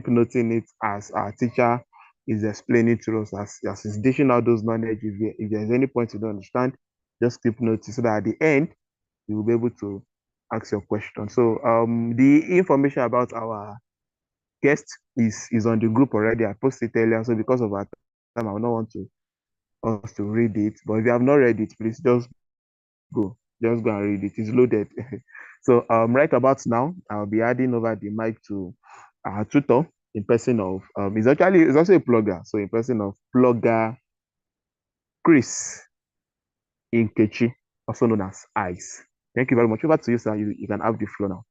keep noting it as our teacher is explaining to us, as he's dishing out those knowledge. If there's any point you don't understand, just keep noting so that at the end you will be able to ask your question. So the information about our guest is on the group already. I posted it earlier. So because of our time, I will not want to us to read it. But if you have not read it, please go. Just go and read it. It's loaded. So right about now, I'll be adding over the mic to our tutor in person of he's also a plugger. So in person of plugger Chris Inkechi, also known as Ice. Thank you very much. Over to you, sir. You can have the floor now.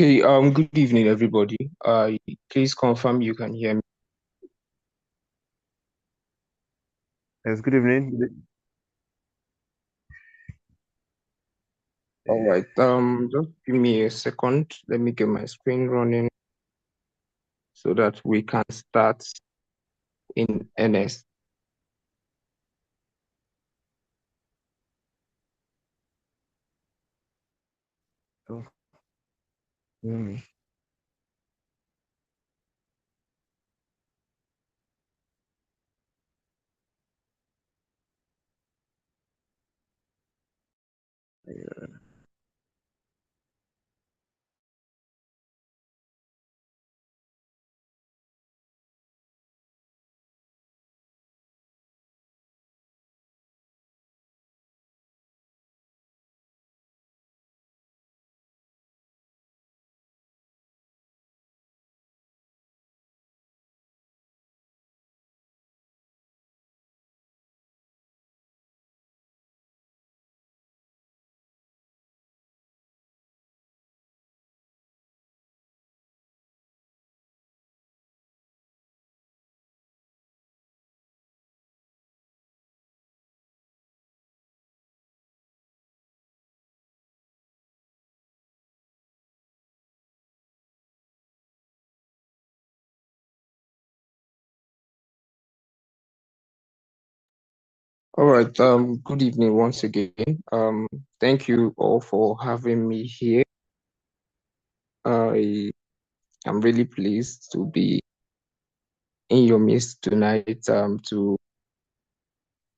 Okay, good evening, everybody. Please confirm you can hear me. Yes, good evening. All right, just give me a second. Let me get my screen running so that we can start in earnest. Oh, mm. All right, good evening once again. Thank you all for having me here. I am really pleased to be in your midst tonight, to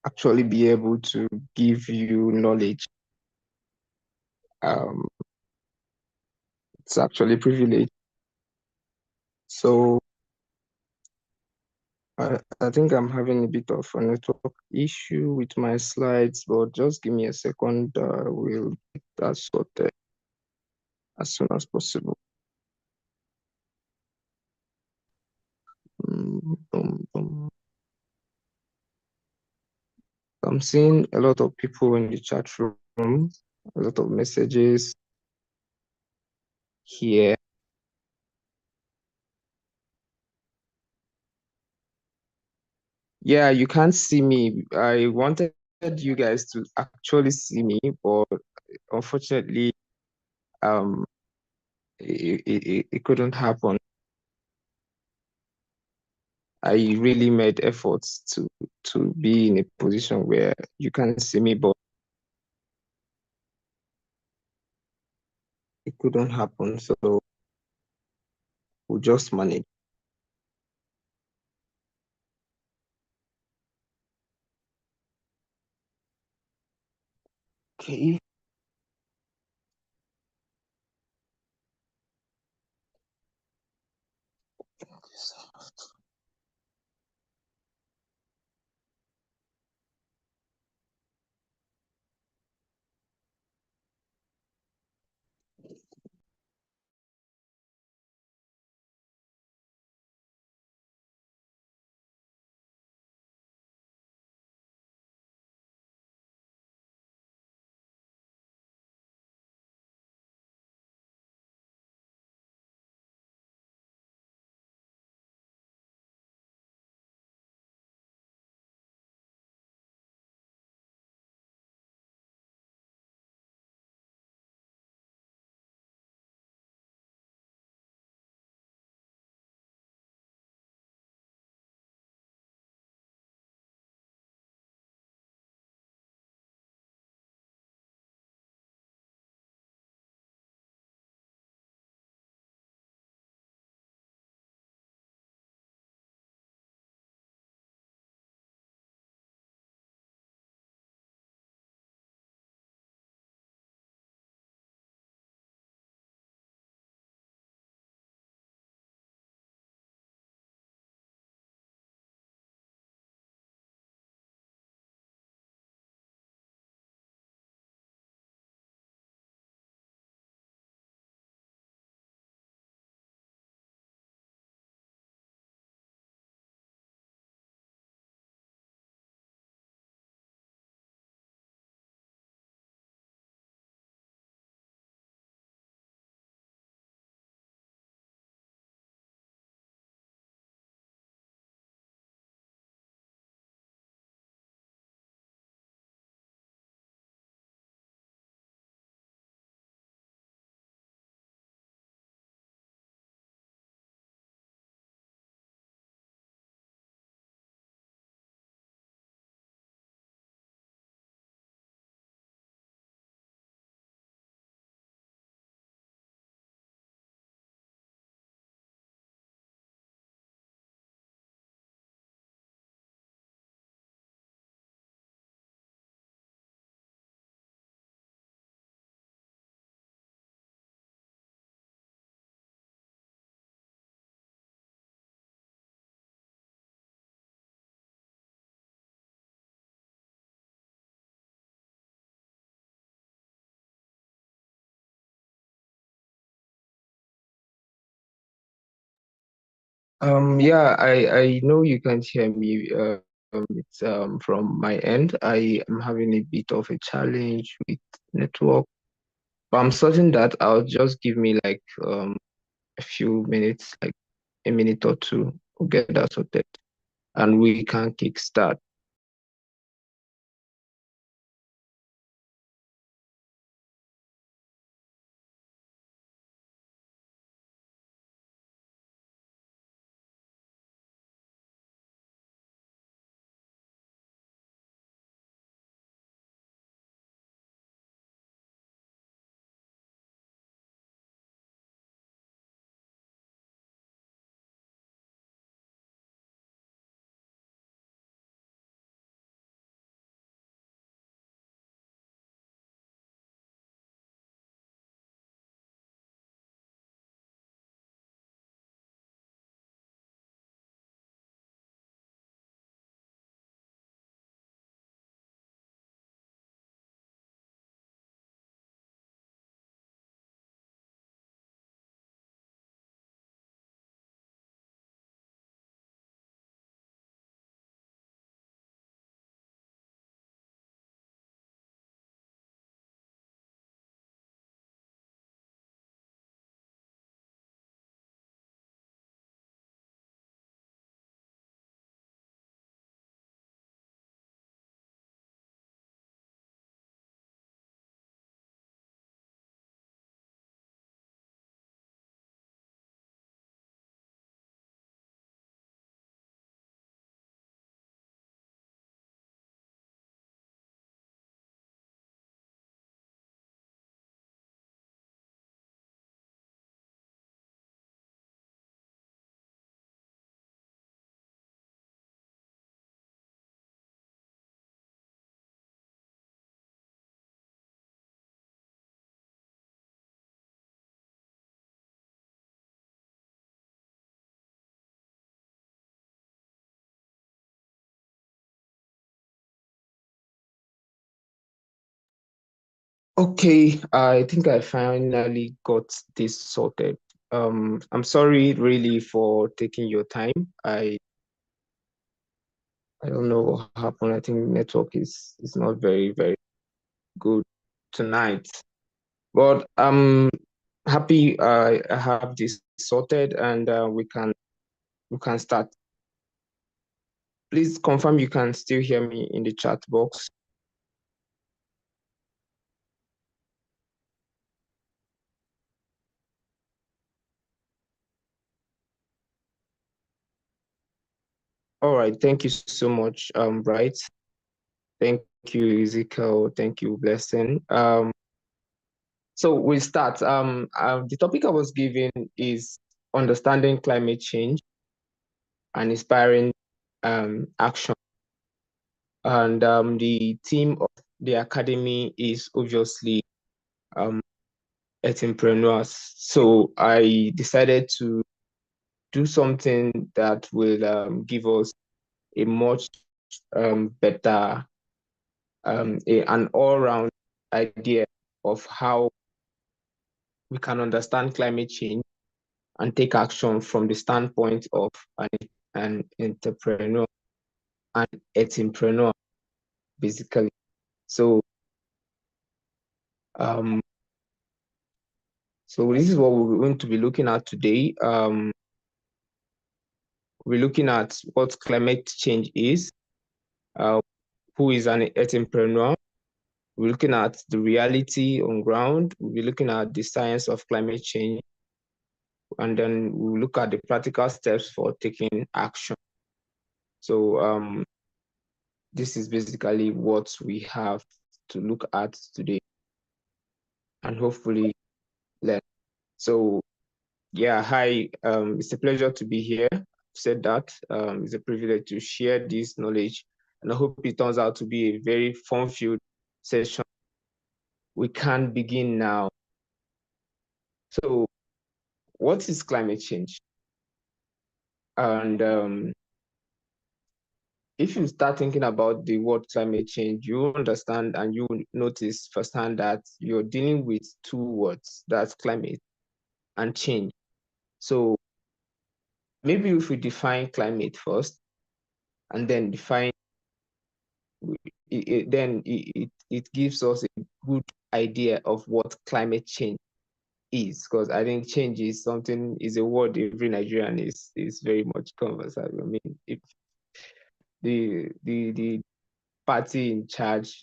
actually be able to give you knowledge. Um, it's actually a privilege. So I think I'm having a bit of a network issue with my slides, but just give me a second. We'll get that sorted as soon as possible. I'm seeing a lot of people in the chat room, a lot of messages here. Yeah, you can't see me. I wanted you guys to actually see me, but unfortunately, um, it couldn't happen. I really made efforts to be in a position where you can see me, but it couldn't happen. So we'll just manage. Okay. Yeah, I know you can't hear me. It's from my end. I am having a bit of a challenge with network, but I'm certain that I'll just give me like a few minutes, like a minute or two, to get that sorted, and we can kickstart. Okay, I think I finally got this sorted. I'm sorry really for taking your time. I don't know what happened. I think network is not very good tonight. But I'm happy I have this sorted, and we can start. Please confirm you can still hear me in the chat box. All right, thank you so much, Bright. Thank you, Ezekiel. Thank you, Blessing. So we start. The topic I was given is understanding climate change and inspiring action. And the theme of the academy is obviously um, entrepreneurs. So I decided to do something that will give us a much better, an all-round idea of how we can understand climate change and take action from the standpoint of an entrepreneur, an entrepreneur, basically. So, um, so this is what we're going to be looking at today. We're looking at what climate change is, uh, who is an entrepreneur. We're looking at the reality on ground. We're looking at the science of climate change, and then we'll look at the practical steps for taking action. So, this is basically what we have to look at today and hopefully learn. So yeah, hi, it's a pleasure to be here. I've said that it's a privilege to share this knowledge, and I hope it turns out to be a very fun-filled session. We can begin now. So what is climate change? And if you start thinking about the word climate change, you understand and you notice firsthand that you're dealing with two words, that's climate and change. So maybe if we define climate first and then define it gives us a good idea of what climate change is, because I think change is a word every Nigerian is very much conversant. I mean, if the party in charge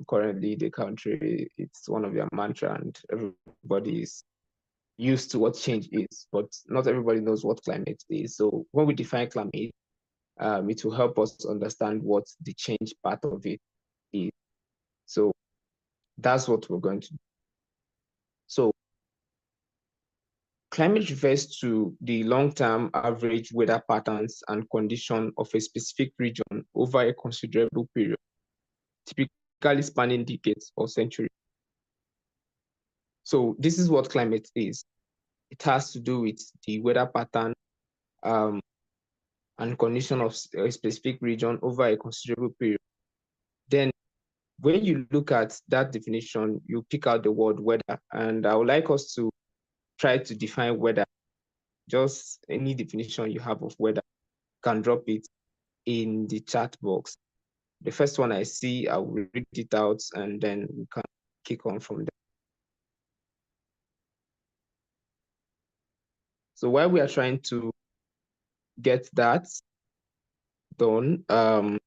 currently the country, it's one of their mantra, and everybody is used to what change is, but not everybody knows what climate is. So when we define climate, it will help us understand what the change part of it is. So that's what we're going to do. So climate refers to the long-term average weather patterns and condition of a specific region over a considerable period, typically spanning decades or centuries. So this is what climate is. It has to do with the weather pattern um, and condition of a specific region over a considerable period. Then when you look at that definition, you pick out the word weather, and I would like us to try to define weather. Just any definition you have of weather, can drop it in the chat box. The first one I see, I will read it out, and then we can kick on from there. So while we are trying to get that done, I'll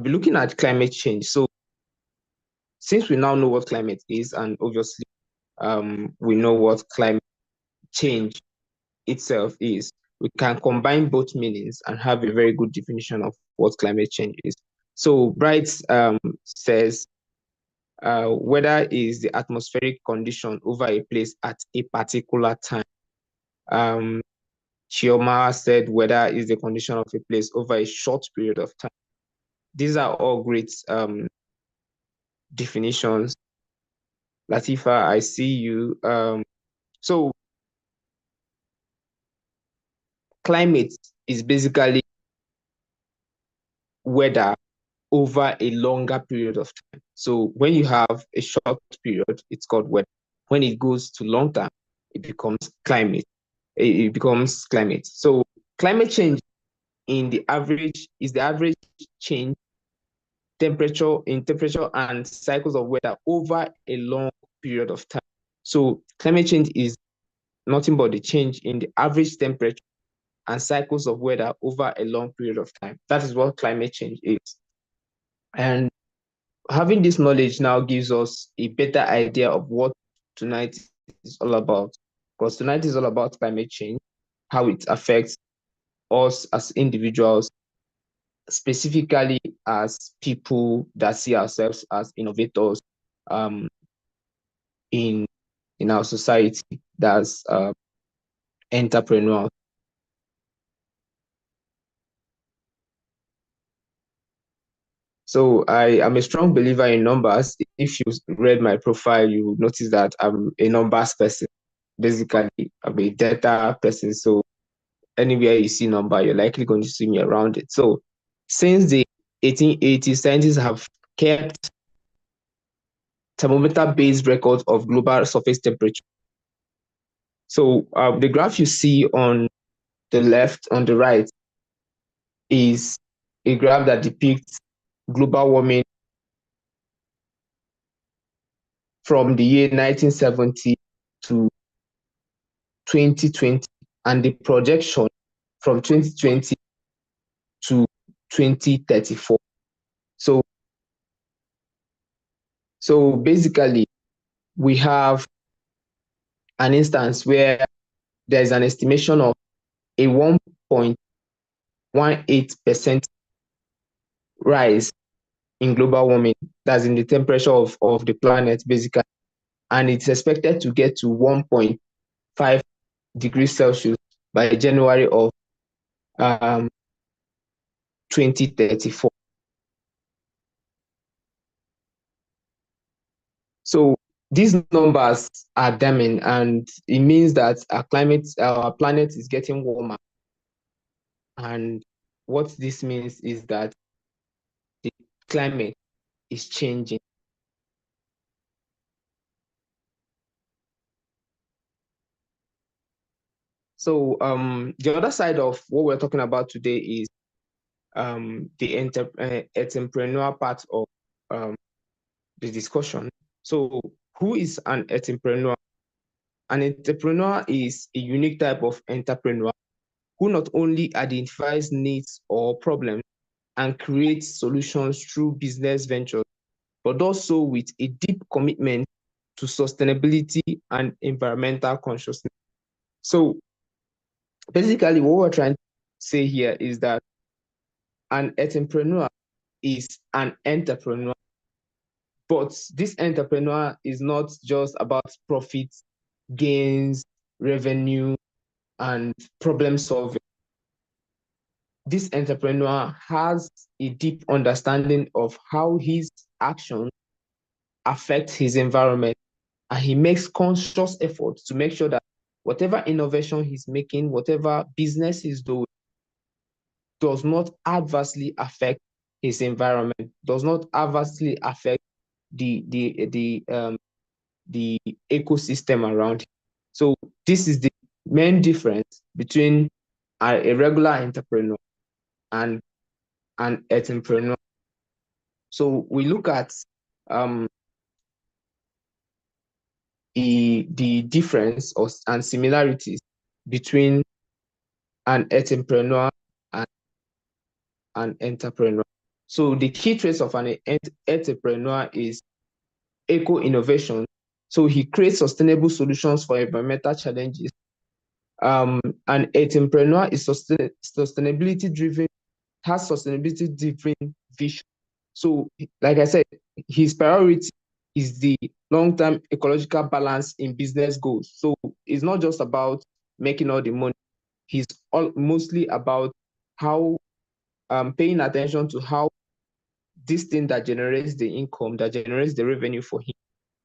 be looking at climate change. So since we now know what climate is, and obviously we know what climate change itself is, we can combine both meanings and have a very good definition of what climate change is. So Bright says, weather is the atmospheric condition over a place at a particular time. Chioma said weather is the condition of a place over a short period of time. These are all great definitions. Latifa, I see you. So climate is basically weather over a longer period of time. So when you have a short period, it's called weather. When it goes to long term, it becomes climate. It becomes climate. So climate change in the average is the average change temperature and cycles of weather over a long period of time. So climate change is nothing but the change in the average temperature and cycles of weather over a long period of time. That is what climate change is. And having this knowledge now gives us a better idea of what tonight is all about. Because tonight is all about climate change, how it affects us as individuals, specifically as people that see ourselves as innovators in our society, that's entrepreneurs. So I am a strong believer in numbers. If you read my profile, you will notice that I'm a numbers person. Basically, I'm a data person. So anywhere you see number, you're likely going to see me around it. So since the 1880s, scientists have kept thermometer-based records of global surface temperature. So the graph you see on the left, on the right, is a graph that depicts global warming from the year 1970 to 2020, and the projection from 2020 to 2034. So basically, we have an instance where there's an estimation of a 1.18% rise in global warming, that's in the temperature of the planet, basically. And it's expected to get to 1.5 degrees Celsius by January of 2034. So these numbers are damning, and it means that our planet is getting warmer. And what this means is that the climate is changing. So the other side of what we're talking about today is the entrepreneur part of the discussion. So who is an entrepreneur? An entrepreneur is a unique type of entrepreneur who not only identifies needs or problems and creates solutions through business ventures, but also with a deep commitment to sustainability and environmental consciousness. So basically, what we're trying to say here is that an entrepreneur is an entrepreneur, but this entrepreneur is not just about profits, gains, revenue, and problem solving. This entrepreneur has a deep understanding of how his actions affect his environment, and he makes conscious efforts to make sure that whatever innovation he's making, whatever business he's doing, does not adversely affect his environment, does not adversely affect the ecosystem around him. So this is the main difference between a regular entrepreneur and an entrepreneur. So we look at um, the difference and similarities between an entrepreneur and an entrepreneur. So the key traits of an entrepreneur is eco-innovation. So he creates sustainable solutions for environmental challenges. An entrepreneur is sustainability driven, has sustainability driven vision. So, like I said, his priority is the long-term ecological balance in business goals. So it's not just about making all the money. He's mostly about how paying attention to how this thing that generates the income, that generates the revenue for him,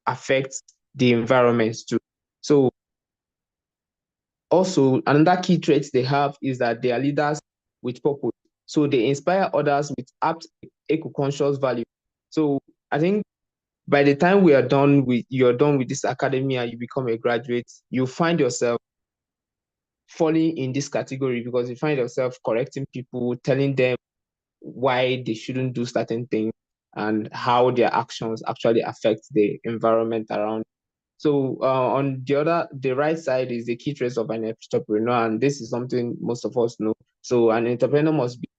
affects the environment too. So also another key trait they have is that they are leaders with purpose. So they inspire others with apt eco-conscious value. So I think by the time you're done with this academy and you become a graduate, you find yourself falling in this category because you find yourself correcting people, telling them why they shouldn't do certain things and how their actions actually affect the environment around. So on the right side is the key traits of an entrepreneur, and this is something most of us know. So an entrepreneur must be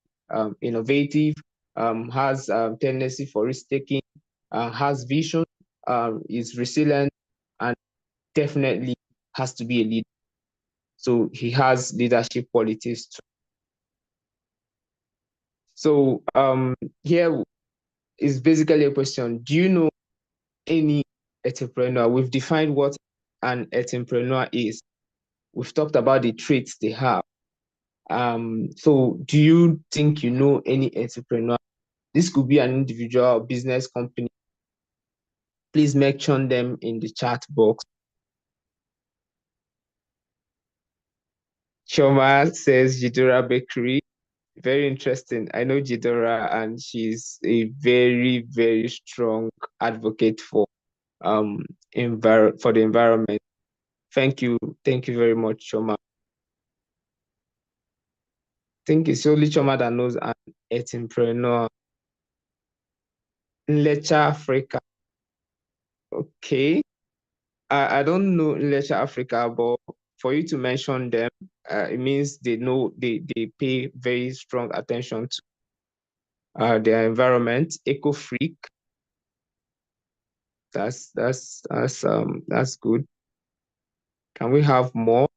innovative, has tendency for risk taking, has vision, is resilient, and definitely has to be a leader. So he has leadership qualities too. So here is basically a question: do you know any entrepreneur? We've defined what an entrepreneur is. We've talked about the traits they have. So do you think you know any entrepreneur? This could be an individual or business company. Please mention them in the chat box. Choma says Jidora Bakery. Very interesting. I know Jidora, and she's a very, very strong advocate for for the environment. Thank you very much, Choma. I think it's only Choma that knows an entrepreneur. Lecha Africa. Okay. I don't know Lecha Africa, but for you to mention them, it means they pay very strong attention to their environment. Eco Freak. That's good. Can we have more?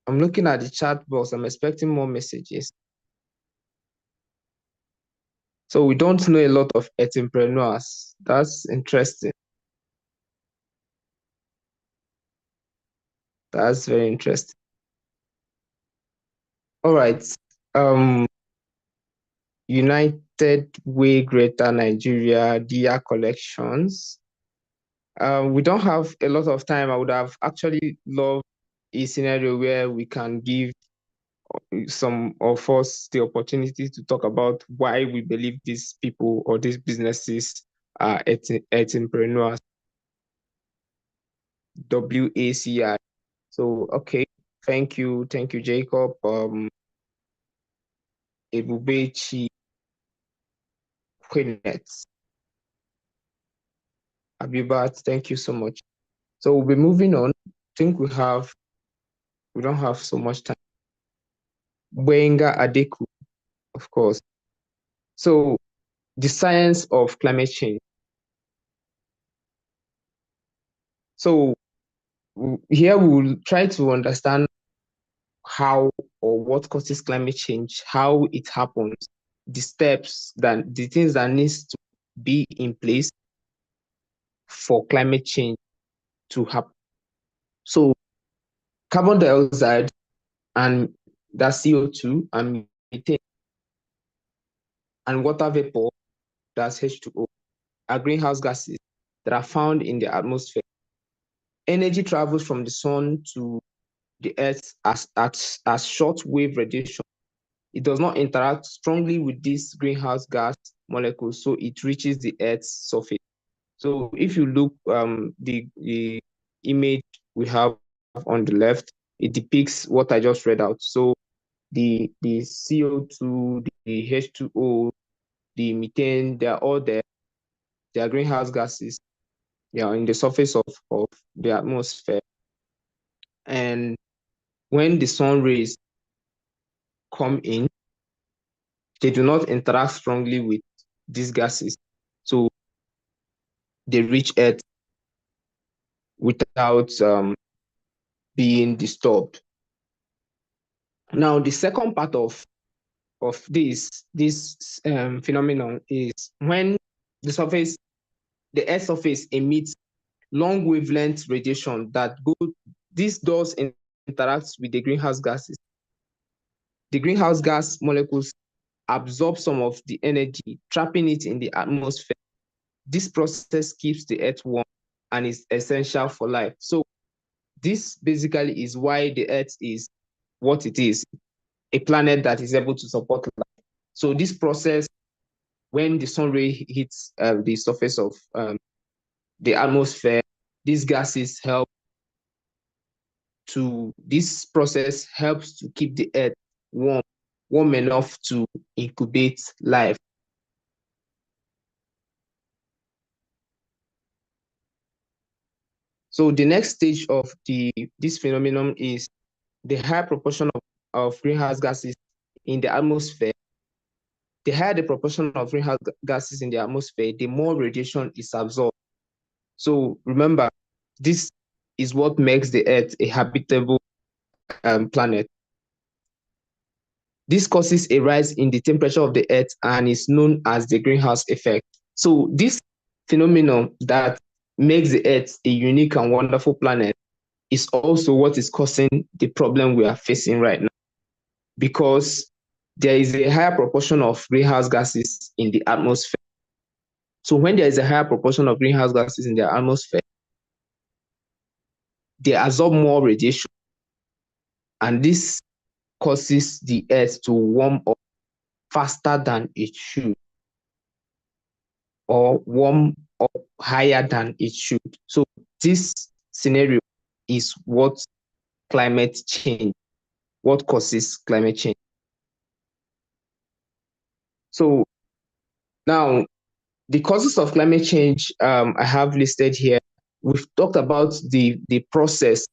I'm looking at the chat box. I'm expecting more messages. So we don't know a lot of entrepreneurs. That's interesting. That's very interesting. All right. United Way Greater Nigeria, Dia Collections. We don't have a lot of time. I would have actually loved a scenario where we can give some of us the opportunity to talk about why we believe these people or these businesses are entrepreneurs. WACI. So, okay, thank you, Jacob. Ebubechi Kwenet. Abibat, thank you so much. So we'll be moving on. I think we don't have so much time. Wenga Adeku, of course. So the science of climate change. So here we will try to understand how or what causes climate change, how it happens, the steps, the things that needs to be in place for climate change to happen. So carbon dioxide and that's CO2 and methane and water vapor, that's H2O, are greenhouse gases that are found in the atmosphere. Energy travels from the sun to the earth as short wave radiation. It does not interact strongly with these greenhouse gas molecules, so it reaches the earth's surface. So if you look, the image we have on the left, it depicts what I just read out. So the CO2, the H2O, the methane, they're all there. They are greenhouse gases. They are in the surface of the atmosphere. And when the sun rays come in, they do not interact strongly with these gases. So they reach Earth without being disturbed. Now, the second part of this phenomenon is when the Earth's surface emits long wavelength radiation this does interact with the greenhouse gases. The greenhouse gas molecules absorb some of the energy, trapping it in the atmosphere. This process keeps the Earth warm and is essential for life. So this basically is why the Earth is what it is, a planet that is able to support life. So this process, when the sun ray hits the surface of the atmosphere, these gases this process helps to keep the Earth warm enough to incubate life. So the next stage of this phenomenon is the higher proportion of greenhouse gases in the atmosphere. The higher the proportion of greenhouse gases in the atmosphere, the more radiation is absorbed. So remember, this is what makes the Earth a habitable planet. This causes a rise in the temperature of the Earth and is known as the greenhouse effect. So this phenomenon that makes the Earth a unique and wonderful planet is also what is causing the problem we are facing right now, because there is a higher proportion of greenhouse gases in the atmosphere. So when there is a higher proportion of greenhouse gases in the atmosphere, they absorb more radiation, and this causes the Earth to warm up faster than it should, or warm up higher than it should. So this scenario is what causes climate change. So now, the causes of climate change I have listed here. We've talked about the process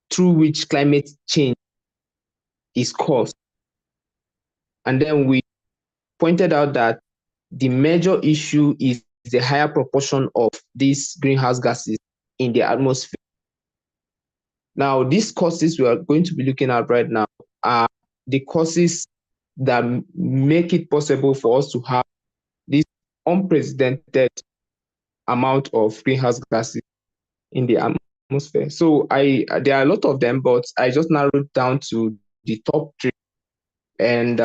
through which climate change is caused. And then we pointed out that the major issue is the higher proportion of these greenhouse gases in the atmosphere. Now, these causes we are going to be looking at right now are the causes that make it possible for us to have this unprecedented amount of greenhouse gases in the atmosphere. So there are a lot of them, but I just narrowed down to the top three. And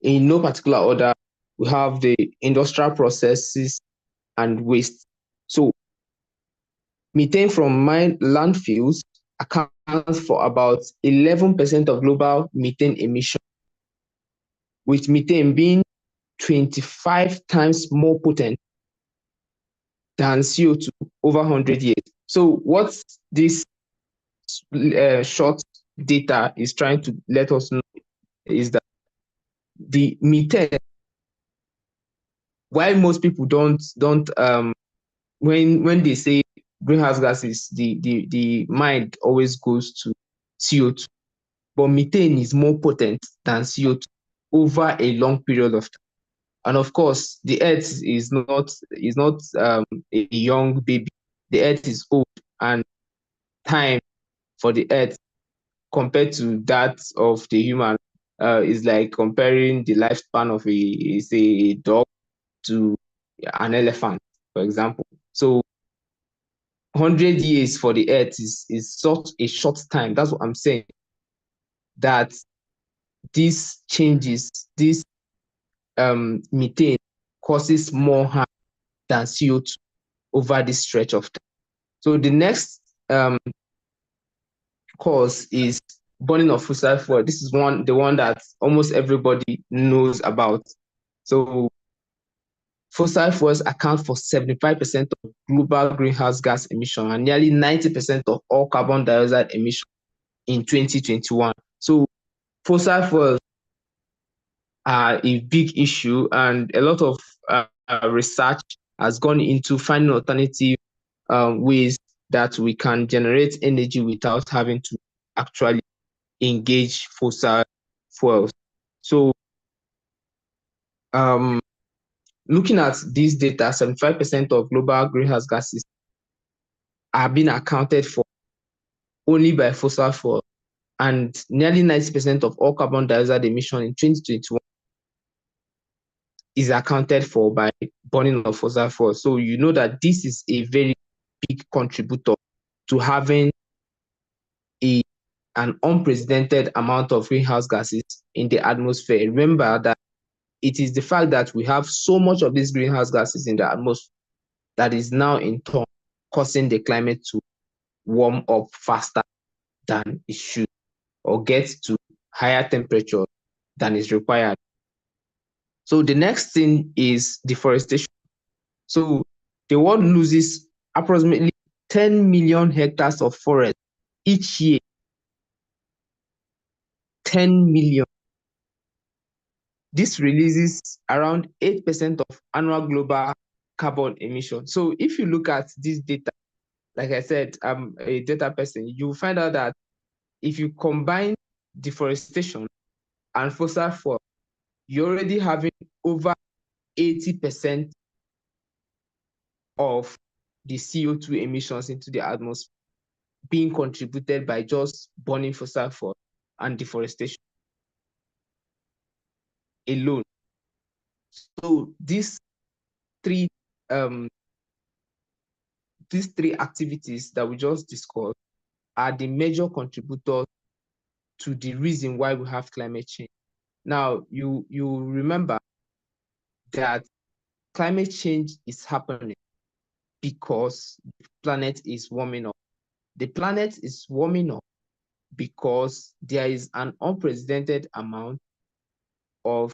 in no particular order, we have the industrial processes and waste. So methane from landfills accounts accounts for about 11% of global methane emission, with methane being 25 times more potent than CO2 over 100 years. So what this short data is trying to let us know is that the methane, while most people don't when they say greenhouse gases, the mind always goes to CO2, but methane is more potent than CO2 over a long period of time. And of course, the Earth is not a young baby. The Earth is old, and time for the Earth compared to that of the human is like comparing the lifespan of say a dog to an elephant, for example. So 100 years for the Earth is such a short time. That's what I'm saying. That these changes, this methane causes more harm than CO2 over this stretch of time. So the next cause is burning of fossil fuel. This is the one that almost everybody knows about. So fossil fuels account for 75% of global greenhouse gas emission and nearly 90% of all carbon dioxide emission in 2021. So fossil fuels are a big issue, and a lot of research has gone into finding alternative ways that we can generate energy without having to actually engage fossil fuels. So looking at this data, 75% of global greenhouse gases are being accounted for only by fossil fuel, and nearly 90% of all carbon dioxide emission in 2021 is accounted for by burning of fossil fuel. So you know that this is a very big contributor to having an unprecedented amount of greenhouse gases in the atmosphere. Remember that it is the fact that we have so much of these greenhouse gases in the atmosphere that is now in turn causing the climate to warm up faster than it should, or get to higher temperature than is required. So the next thing is deforestation. So the world loses approximately 10 million hectares of forest each year. 10 million. This releases around 8% of annual global carbon emission. So if you look at this data, like I said, I'm a data person, you find out that if you combine deforestation and fossil fuel, you're already having over 80% of the CO2 emissions into the atmosphere being contributed by just burning fossil fuel and deforestation alone. So three um, these three activities that we just discussed are the major contributors to the reason why we have climate change. Now, you remember that climate change is happening because the planet is warming up. The planet is warming up because there is an unprecedented amount of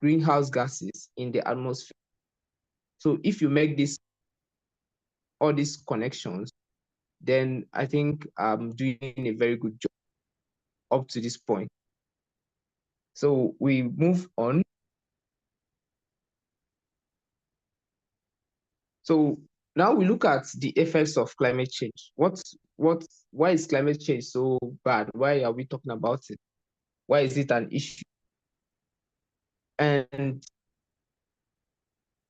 greenhouse gases in the atmosphere. So if you make all these connections, then I think I'm doing a very good job up to this point. So we move on. So now we look at the effects of climate change. Why is climate change so bad? Why are we talking about it? Why is it an issue? And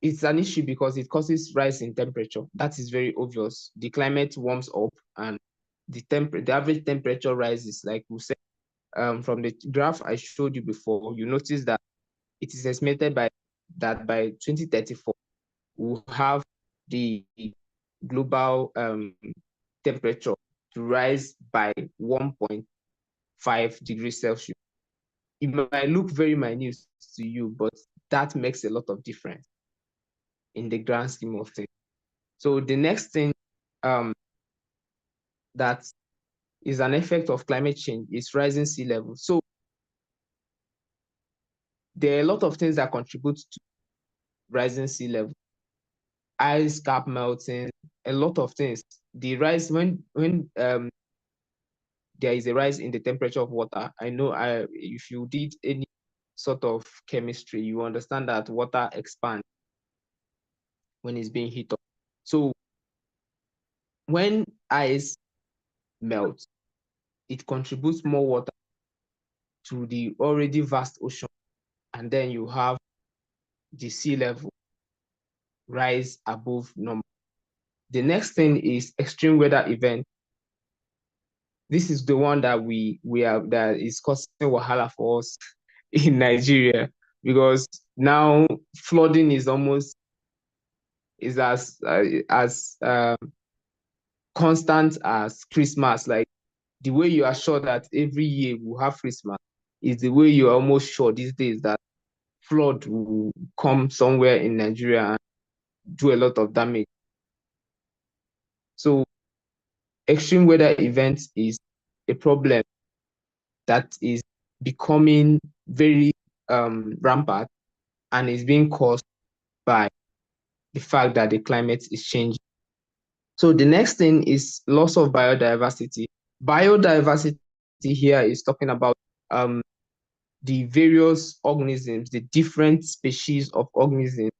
it's an issue because it causes rise in temperature. That is very obvious. The climate warms up and the average temperature rises. Like we said, from the graph I showed you before, you notice that it is estimated that by 2034, we'll have the global temperature to rise by 1.5 degrees Celsius. It might look very minute to you, but that makes a lot of difference in the grand scheme of things. So the next thing that is an effect of climate change, is rising sea level. So there are a lot of things that contribute to rising sea level. Ice cap melting, a lot of things. The rise when there is a rise in the temperature of water. I know if you did any sort of chemistry, you understand that water expands when it's being heated up. So when ice melts, it contributes more water to the already vast ocean, and then you have the sea level rise above normal. The next thing is extreme weather event. This is the one that that is causing wahala for us in Nigeria, because now flooding is almost is as constant as Christmas. Like the way you are sure that every year we'll have Christmas is the way you are almost sure these days that flood will come somewhere in Nigeria and do a lot of damage. So extreme weather events is a problem that is becoming very rampant and is being caused by the fact that the climate is changing. So the next thing is loss of biodiversity. Biodiversity here is talking about the various organisms, the different species of organisms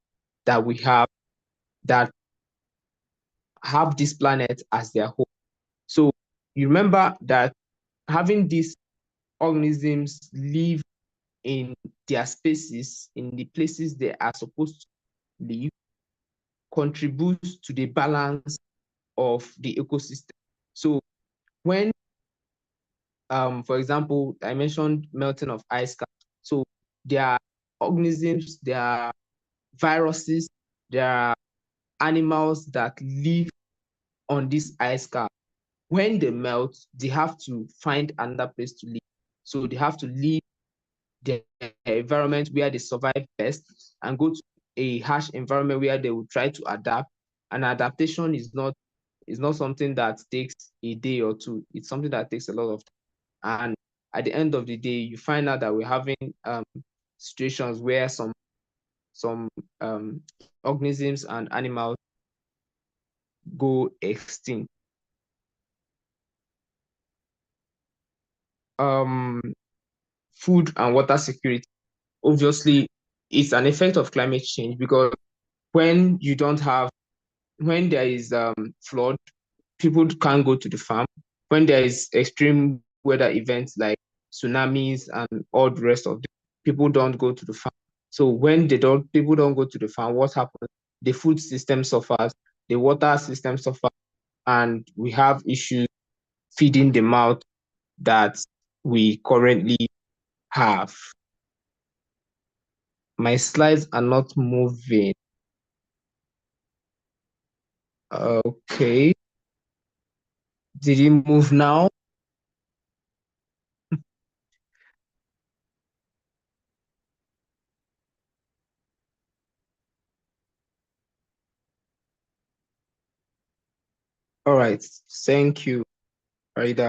that we have that have this planet as their home. So you remember that having these organisms live in their spaces, in the places they are supposed to live, contributes to the balance of the ecosystem. So when, for example, I mentioned melting of ice caps. So there are organisms, there are viruses, there are animals that live on this ice cap. When they melt, they have to find another place to live. So they have to leave their environment where they survive best and go to a harsh environment where they will try to adapt. And adaptation is not something that takes a day or two. It's something that takes a lot of time. And at the end of the day, you find out that we're having situations where some organisms and animals go extinct. Food and water security. Obviously, it's an effect of climate change, because when you don't have, when there is flood, people can't go to the farm. When there is extreme weather events like tsunamis and all the rest of them, people don't go to the farm. So when people don't go to the farm, what happens? The food system suffers, the water system suffers, and we have issues feeding the mouth that we currently have. My slides are not moving. Okay. Did it move now? All right. Thank you, Rida.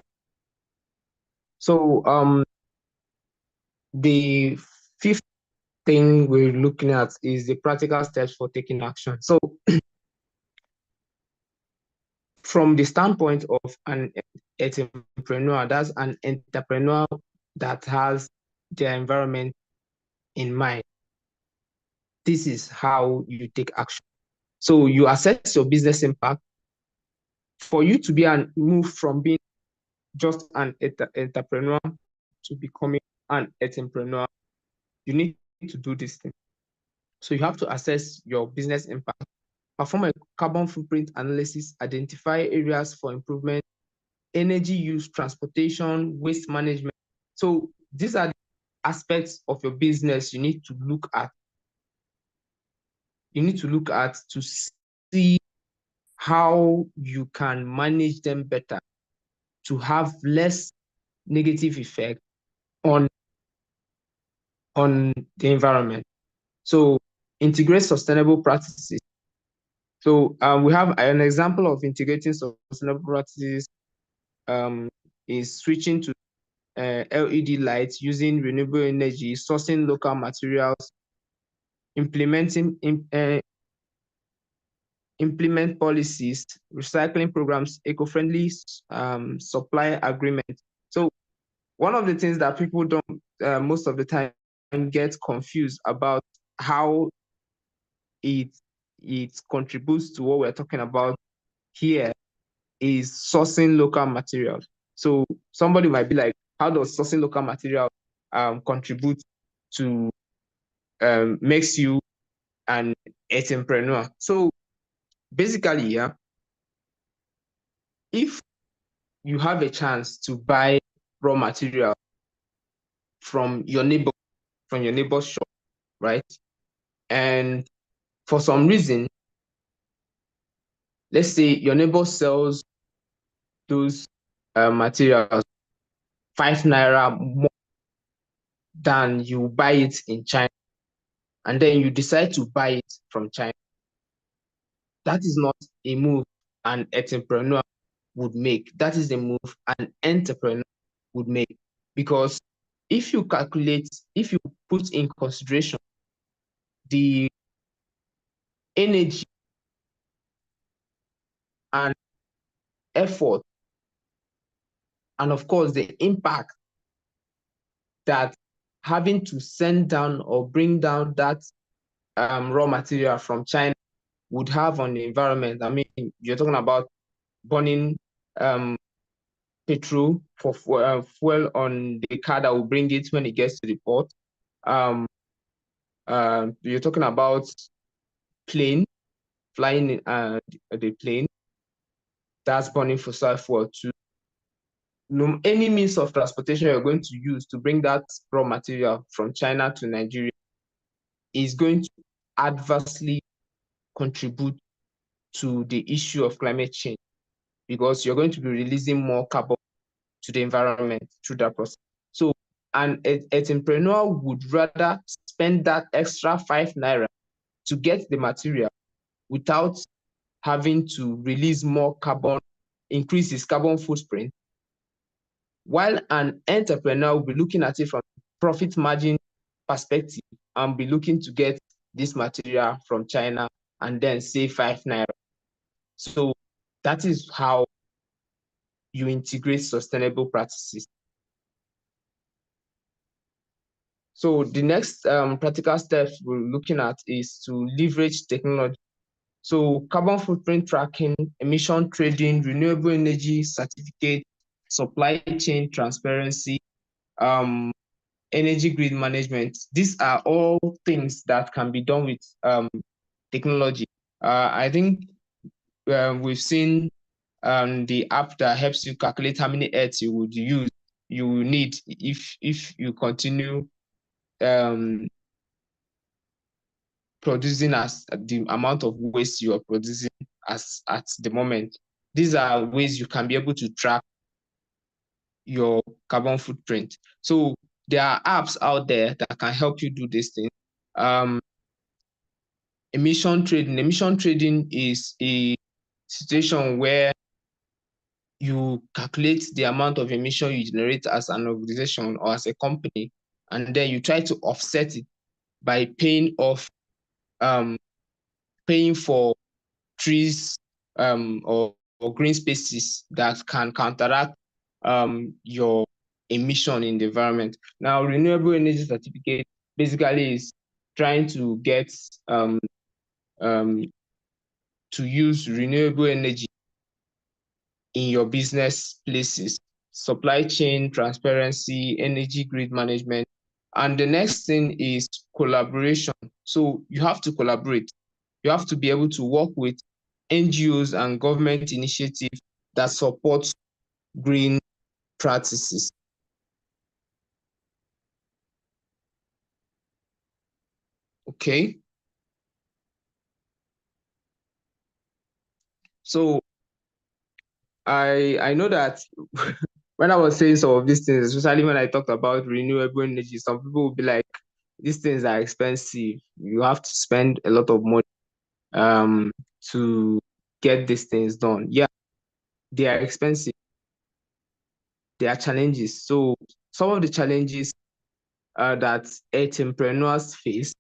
So the fifth thing we're looking at is the practical steps for taking action. So from the standpoint of an entrepreneur, that's an entrepreneur that has their environment in mind. This is how you take action. So you assess your business impact. For you to be an move from being just an entrepreneur to becoming an entrepreneur, you need to do this thing. So you have to assess your business impact, perform a carbon footprint analysis, identify areas for improvement, energy use, transportation, waste management. So these are the aspects of your business you need to look at. You need to look at to see how you can manage them better to have less negative effect on the environment. So integrate sustainable practices. So we have an example of integrating sustainable practices is switching to LED lights, using renewable energy, sourcing local materials, implement policies, recycling programs, eco-friendly supply agreements. So one of the things that people don't most of the time get confused about how it contributes to what we're talking about here is sourcing local materials. So somebody might be like, how does sourcing local material contribute to makes you an entrepreneur? So basically, yeah, if you have a chance to buy raw material from your neighbor's shop, right? And for some reason, let's say your neighbor sells those materials 5 naira more than you buy it in China, and then you decide to buy it from China. That is not a move an entrepreneur would make. That is the move an entrepreneur would make. Because if you put in consideration the energy and effort, and of course the impact that having to send down or bring down that raw material from China would have on the environment. I mean, you're talking about burning petrol for fuel on the car that will bring it when it gets to the port. You're talking about plane, flying the plane, that's burning fossil fuel too. No, any means of transportation you're going to use to bring that raw material from China to Nigeria is going to adversely contribute to the issue of climate change, because you're going to be releasing more carbon to the environment through that process. So an entrepreneur would rather spend that extra 5 naira to get the material without having to release more carbon, increase his carbon footprint, while an entrepreneur will be looking at it from profit margin perspective and be looking to get this material from China and then save 5 naira. So that is how you integrate sustainable practices. So the next practical steps we're looking at is to leverage technology. So carbon footprint tracking, emission trading, renewable energy certificate, supply chain transparency, energy grid management. These are all things that can be done with technology. I think we've seen the app that helps you calculate how many earths you will need if you continue producing as the amount of waste you are producing as at the moment. These are ways you can be able to track your carbon footprint. So there are apps out there that can help you do this thing. Emission trading. Emission trading is a situation where you calculate the amount of emission you generate as an organization or as a company, and then you try to offset it by paying for trees or green spaces that can counteract your emission in the environment. Now, renewable energy certificate basically is trying to get to use renewable energy in your business places, supply chain transparency, energy grid management. And the next thing is collaboration. So you have to collaborate. You have to be able to work with NGOs and government initiatives that support green practices. Okay. So I know that when I was saying some of these things, especially when I talked about renewable energy, some people will be like, these things are expensive. You have to spend a lot of money to get these things done. Yeah, they are expensive. there are challenges. So some of the challenges that entrepreneurs face,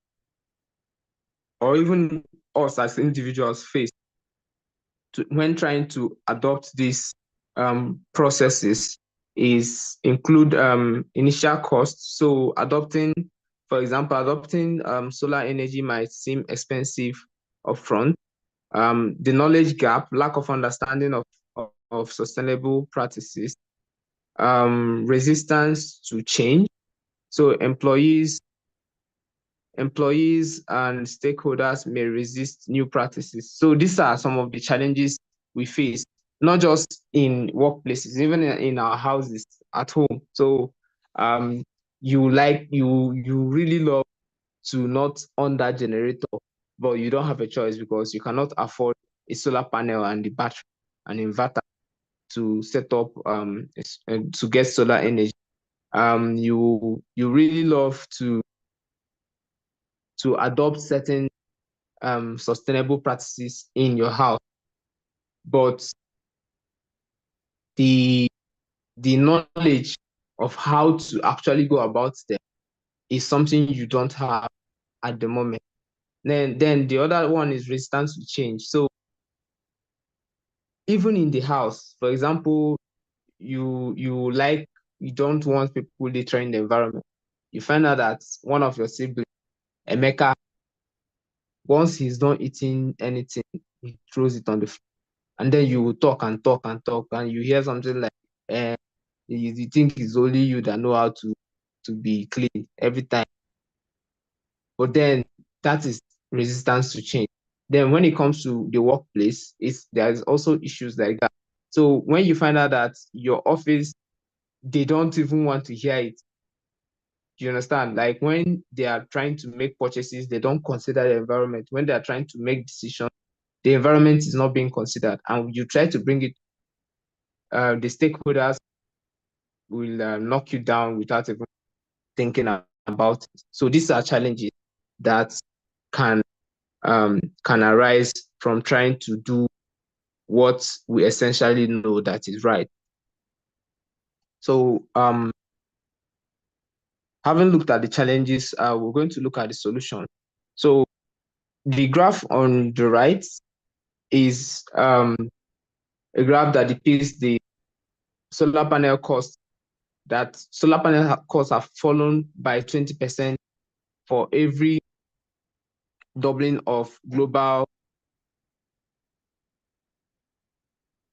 or even us as individuals face when trying to adopt these processes is include initial costs. So for example, adopting solar energy might seem expensive upfront. The knowledge gap, lack of understanding of sustainable practices, resistance to change. So employees and stakeholders may resist new practices. So these are some of the challenges we face, not just in workplaces, even in our houses at home. So you really love to not on that generator, but you don't have a choice because you cannot afford a solar panel and the battery and inverter to set up to get solar energy. You really love to adopt certain sustainable practices in your house, but the knowledge of how to actually go about them is something you don't have at the moment. Then the other one is resistance to change. So even in the house, for example, you don't want people littering the environment. You find out that one of your siblings, Emeka, once he's done eating anything, he throws it on the floor. And then you will talk and talk and talk, and you hear something like, eh, you think it's only you that know how to be clean every time. But then that is resistance to change. Then when it comes to the workplace, there's also issues like that. So when you find out that your office, they don't even want to hear it. You understand? Like when they are trying to make purchases, they don't consider the environment. When they are trying to make decisions, the environment is not being considered. And you try to bring it, the stakeholders will knock you down without even thinking about it. So these are challenges that can arise from trying to do what we essentially know that is right. So having looked at the challenges, we're going to look at the solution. So the graph on the right is a graph that depicts the solar panel cost, that solar panel costs have fallen by 20% for every doubling of global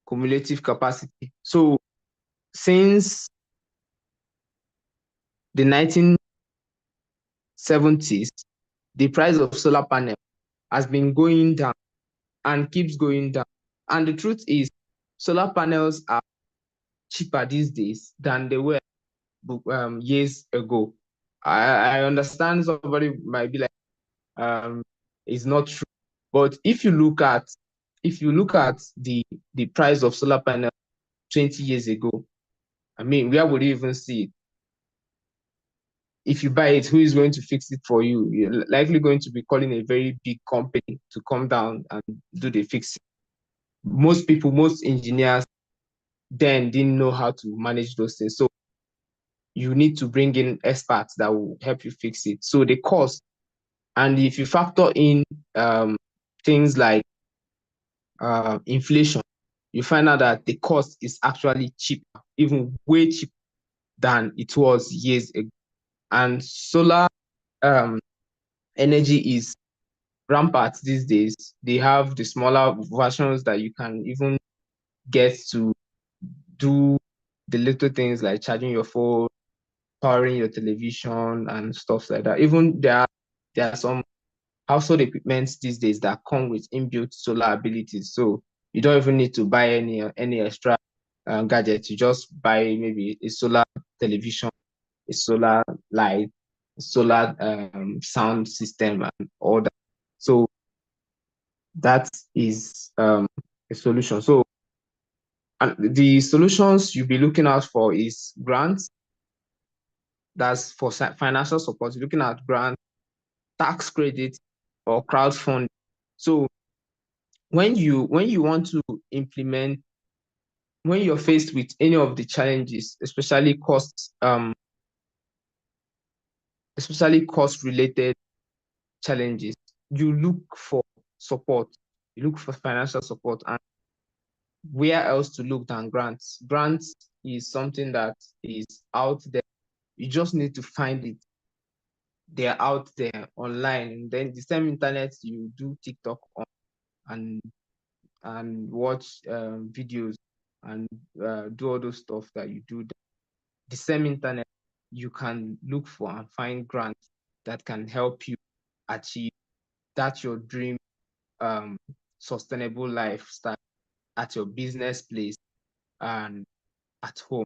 cumulative capacity. So since the 1970s, the price of solar panel has been going down and keeps going down. And the truth is, solar panels are cheaper these days than they were years ago. I understand somebody might be like, it's not true. But if you look at the price of solar panel 20 years ago, I mean, where would you even see it? If you buy it, who is going to fix it for you? You're likely going to be calling a very big company to come down and do the fixing. Most people, most engineers then didn't know how to manage those things. So you need to bring in experts that will help you fix it. So the cost, and if you factor in things like inflation, you find out that the cost is actually cheaper, even way cheaper than it was years ago. And solar energy is rampant these days. They have the smaller versions that you can even get to do the little things like charging your phone, powering your television, and stuff like that. Even there are some household equipment these days that come with inbuilt solar abilities. So you don't even need to buy any extra gadget. You just buy maybe a solar television, a solar light, a solar sound system, and all that. So that is a solution. So and the solutions you'll be looking out for is grants. That's for financial support. You're looking at grants, tax credit, or crowdfunding. So when you want to implement when you're faced with any of the challenges, especially cost related challenges, you look for support. You look for financial support, and where else to look than grants? Grants is something that is out there. You just need to find it. They're out there online. Then the same internet you do TikTok on, and watch videos and do all those stuff that you do. The same internet you can look for and find grants that can help you achieve that your dream sustainable lifestyle at your business place and at home.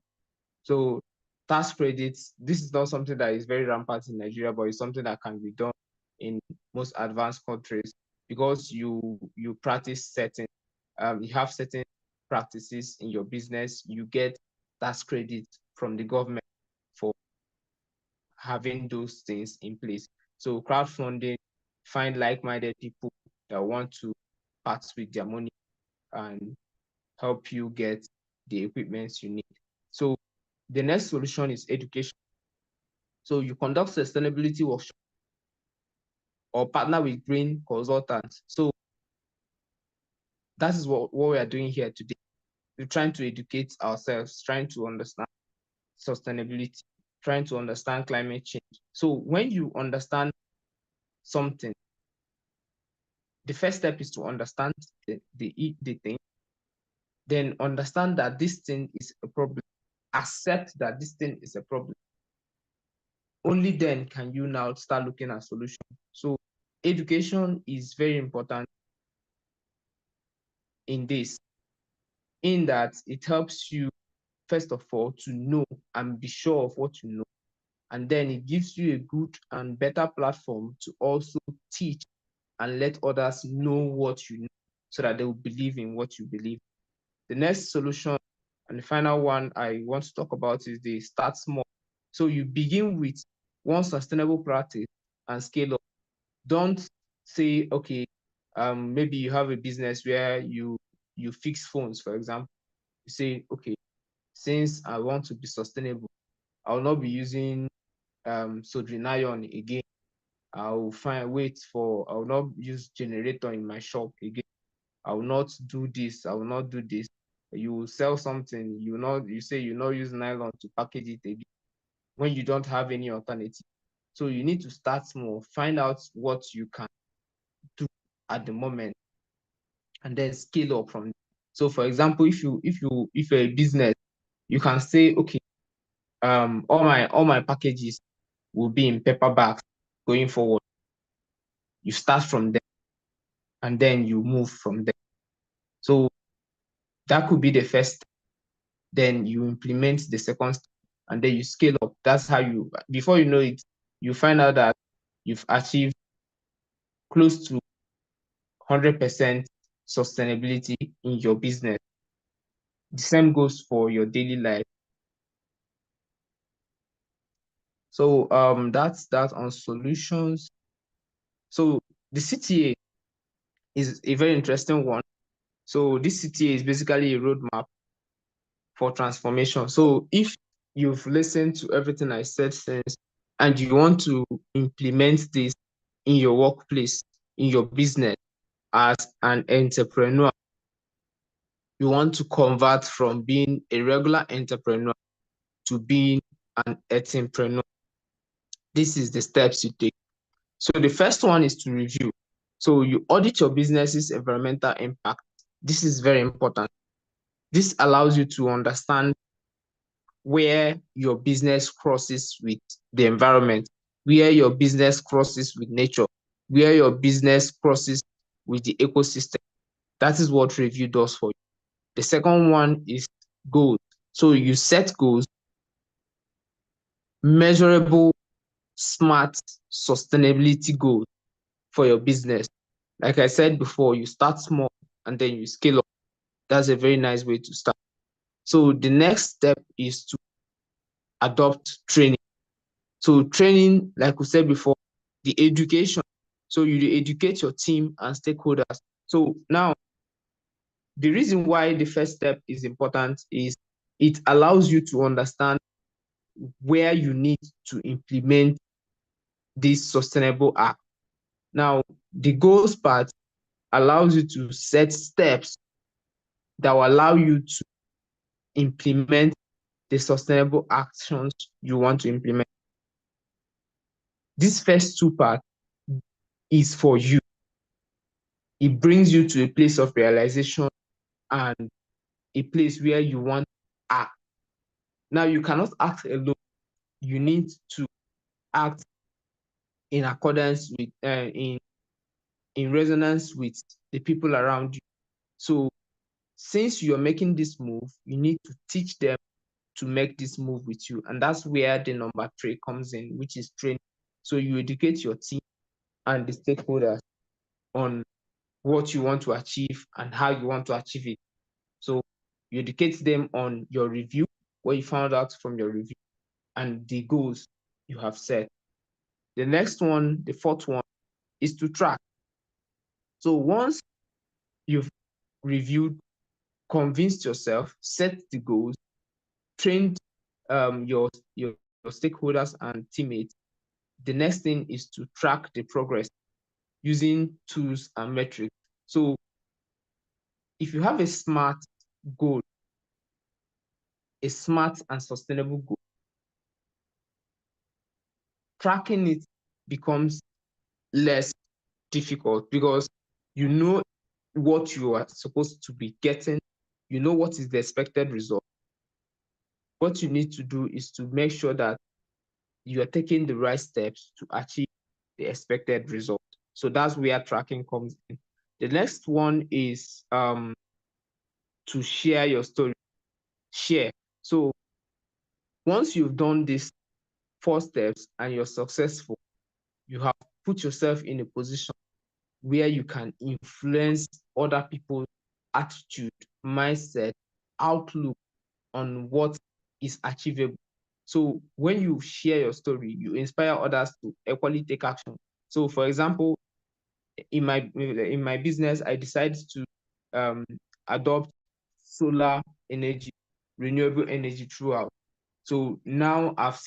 So tax credits, this is not something that is very rampant in Nigeria, but it's something that can be done in most advanced countries because you practice certain, you have certain practices in your business, you get tax credit from the government for having those things in place. So crowdfunding, find like-minded people that want to part with their money and help you get the equipment you need. So the next solution is education. So you conduct sustainability workshop or partner with green consultants. So that is what we are doing here today. We're trying to educate ourselves, trying to understand sustainability, trying to understand climate change. So when you understand something, the first step is to understand the thing, then understand that this thing is a problem, accept that this thing is a problem. Only then can you now start looking at solutions. So education is very important in this, in that it helps you, first of all, to know and be sure of what you know. And then it gives you a good and better platform to also teach and let others know what you know so that they will believe in what you believe. The next solution and the final one I want to talk about is the start small. So you begin with one sustainable practice and scale up. Don't say, okay, maybe you have a business where you fix phones, for example. You say, okay, since I want to be sustainable, I will not be using soldering iron again. I will not use generator in my shop again. I will not do this. I will not do this. You will sell something. You say you not use nylon to package it again when you don't have any alternative. So you need to start small, find out what you can do at the moment, and then scale up from there. So for example, if you're a business, you can say, okay, all my packages will be in paper bags going forward. You start from there and then you move from there. So that could be the first step. Then you implement the second step and then you scale up. That's how you, before you know it, you find out that you've achieved close to 100% sustainability in your business. The same goes for your daily life. So that's that on solutions. So the CTA is a very interesting one. So this CTA is basically a roadmap for transformation. So if you've listened to everything I said since and you want to implement this in your workplace, in your business as an entrepreneur, you want to convert from being a regular entrepreneur to being an entrepreneur, this is the steps you take. So the first one is to review. So you audit your business's environmental impact. This is very important. This allows you to understand where your business crosses with the environment, where your business crosses with nature, where your business crosses with the ecosystem. That is what review does for you. The second one is goals. So you set goals, measurable, smart sustainability goals for your business. Like I said before, you start small and then you scale up. That's a very nice way to start. So the next step is to adopt training. So training, like we said before, the education. So you educate your team and stakeholders. So now the reason why the first step is important is it allows you to understand where you need to implement this sustainable act. Now, the goals part allows you to set steps that will allow you to implement the sustainable actions you want to implement. This first two part is for you. It brings you to a place of realization and a place where you want to act. Now, you cannot act alone. You need to act in accordance with, in resonance with the people around you. So, since you're making this move, you need to teach them to make this move with you. And that's where the number 3 comes in, which is training. So you educate your team and the stakeholders on what you want to achieve and how you want to achieve it. So you educate them on your review, what you found out from your review, and the goals you have set. The next one, the fourth one, is to track. So once you've reviewed, convinced yourself, set the goals, trained your stakeholders and teammates, the next thing is to track the progress using tools and metrics. So if you have a smart goal, a smart and sustainable goal, tracking it becomes less difficult because you know what you are supposed to be getting, you know what is the expected result. What you need to do is to make sure that you are taking the right steps to achieve the expected result. So that's where tracking comes in. The next one is to share your story. Share. So once you've done these 4 steps and you're successful, you have put yourself in a position where you can influence other people's attitude, mindset, outlook on what is achievable. So when you share your story, you inspire others to equally take action. So for example, in my business, I decided to adopt solar energy, renewable energy throughout. So now I've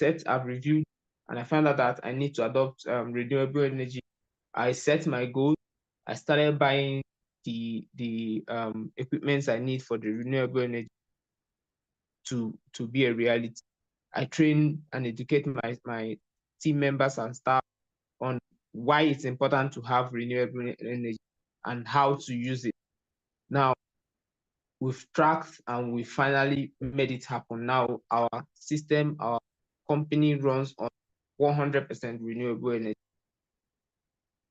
reviewed, and I found out that I need to adopt renewable energy. I set my goal. I started buying the equipments I need for the renewable energy to be a reality. I train and educate my team members and staff on why it's important to have renewable energy and how to use it. Now, we've tracked and we finally made it happen. Now, our system, our company runs on 100% renewable energy.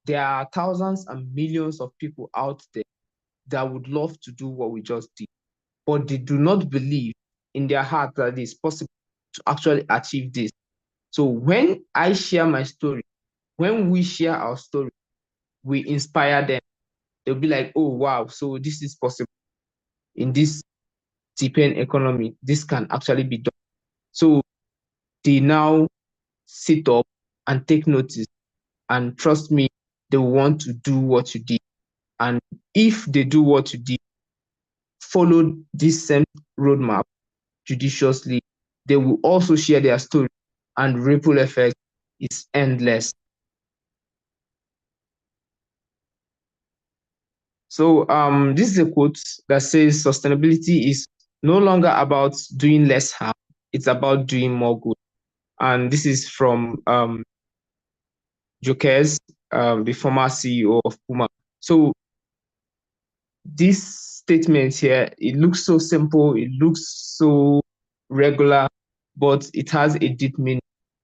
There are thousands and millions of people out there that would love to do what we just did, but they do not believe in their heart that it's possible to actually achieve this. So when I share my story, when we share our story, we inspire them. They'll be like, oh, wow, so this is possible in this T-Pen economy. This can actually be done. So they now sit up and take notice. And trust me, they want to do what you did. And if they do what you did, follow this same roadmap judiciously, they will also share their story, and ripple effect is endless. So this is a quote that says sustainability is no longer about doing less harm, it's about doing more good. And this is from Jokers, the former CEO of Puma. So this statement here, it looks so simple, it looks so regular, but it has a deep meaning.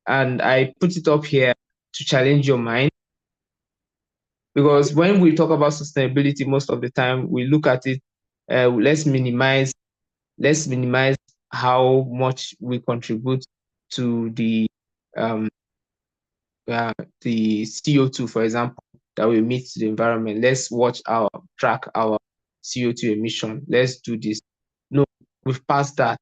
And I put it up here to challenge your mind. Because when we talk about sustainability, most of the time we look at it, let's minimize how much we contribute to the CO2, for example, that we emit to the environment. Let's track our CO2 emission. Let's do this. No, we've passed that.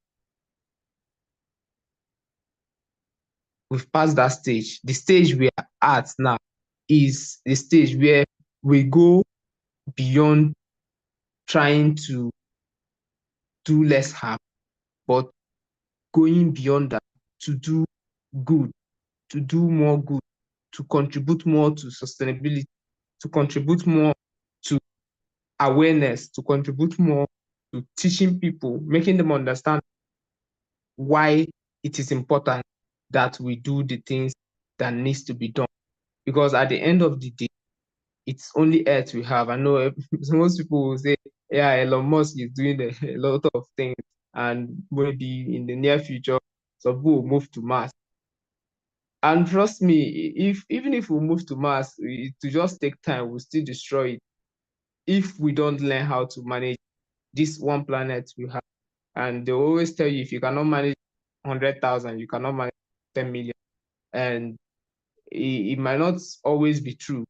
We've passed that stage. The stage we are at now is the stage where we go beyond trying to do less harm, but going beyond that to do good, to do more good, to contribute more to sustainability, to contribute more to awareness, to contribute more to teaching people, making them understand why it is important that we do the things that needs to be done. Because at the end of the day, it's only Earth we have. I know most people will say, yeah, Elon Musk is doing a lot of things, and maybe in the near future, some people will move to Mars. And trust me, if even if we move to Mars, it will just take time. We'll still destroy it if we don't learn how to manage this one planet we have. And they always tell you if you cannot manage 100,000, you cannot manage 10 million. And it might not always be true,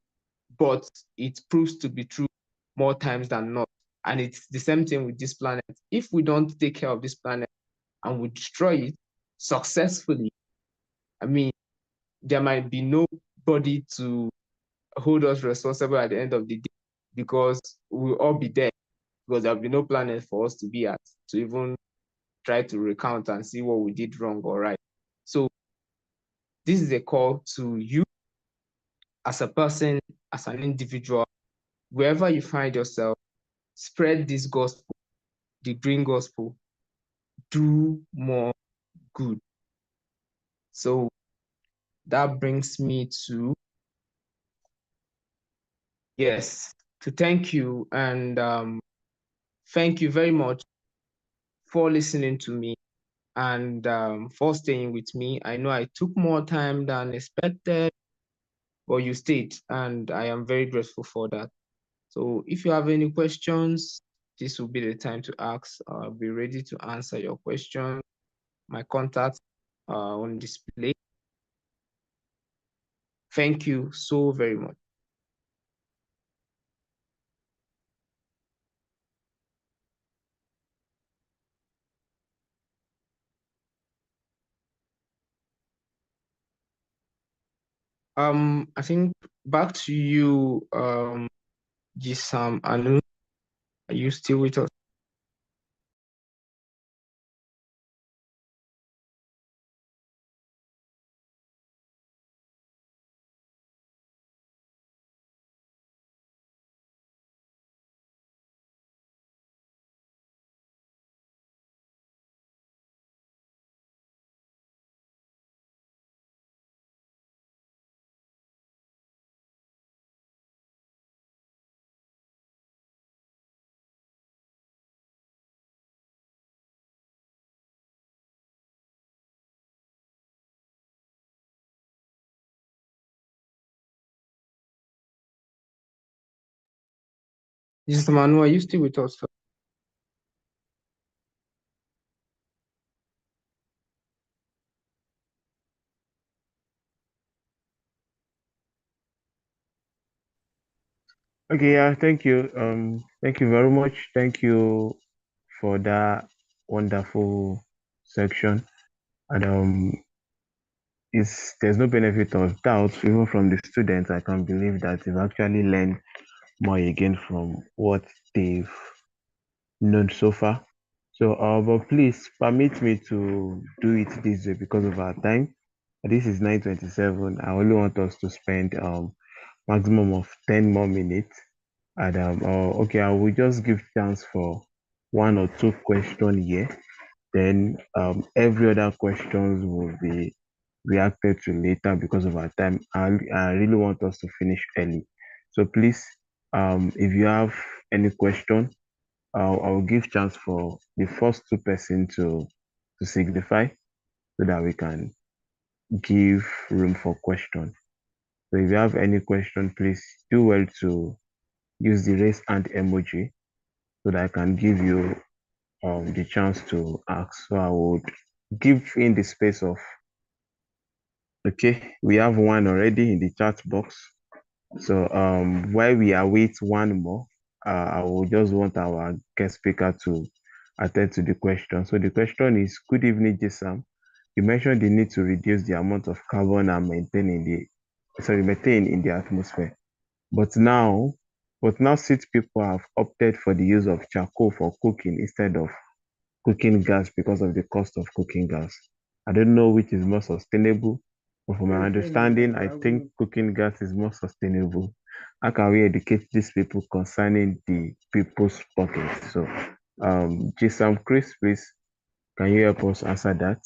but it proves to be true more times than not. And it's the same thing with this planet. If we don't take care of this planet and we destroy it successfully, I mean, there might be nobody to hold us responsible at the end of the day because we'll all be dead because there'll be no planet for us to be at to even try to recount and see what we did wrong or right. So this is a call to you as a person, as an individual, wherever you find yourself, spread this gospel, the green gospel, do more good. So that brings me to, yes, to thank you. And thank you very much for listening to me and for staying with me. I know I took more time than expected, but you stayed, and I am very grateful for that. So if you have any questions, this will be the time to ask. I'll be ready to answer your question. My contacts are on display. Thank you so very much. I think back to you, Gisam Anu. Are you still with us? Gisam Anu, are you still with us? Okay, yeah, thank you. Thank you very much. Thank you for that wonderful section. And is there's no benefit of doubt, even from the students. I can believe that they've actually learned more again from what they've known so far. So, but please permit me to do it this way because of our time. This is 9:27. I only want us to spend maximum of 10 more minutes. And okay, I will just give chance for one or two questions here. Then every other questions will be reacted to later because of our time. I really want us to finish early. So please, if you have any question, I'll give chance for the first two person to signify so that we can give room for question. So if you have any question, please do well to use the raise hand emoji so that I can give you the chance to ask. So I would give in the space of, okay, we have one already in the chat box. So while we await one more, I will just want our guest speaker to attend to the question. So the question is, good evening, Jisam. You mentioned the need to reduce the amount of carbon and methane in the atmosphere. But now, since people have opted for the use of charcoal for cooking instead of cooking gas because of the cost of cooking gas. I don't know which is more sustainable, but from my understanding, I think cooking gas is more sustainable. How can we educate these people concerning the people's pockets? So, Jisam Chris, please, can you help us answer that?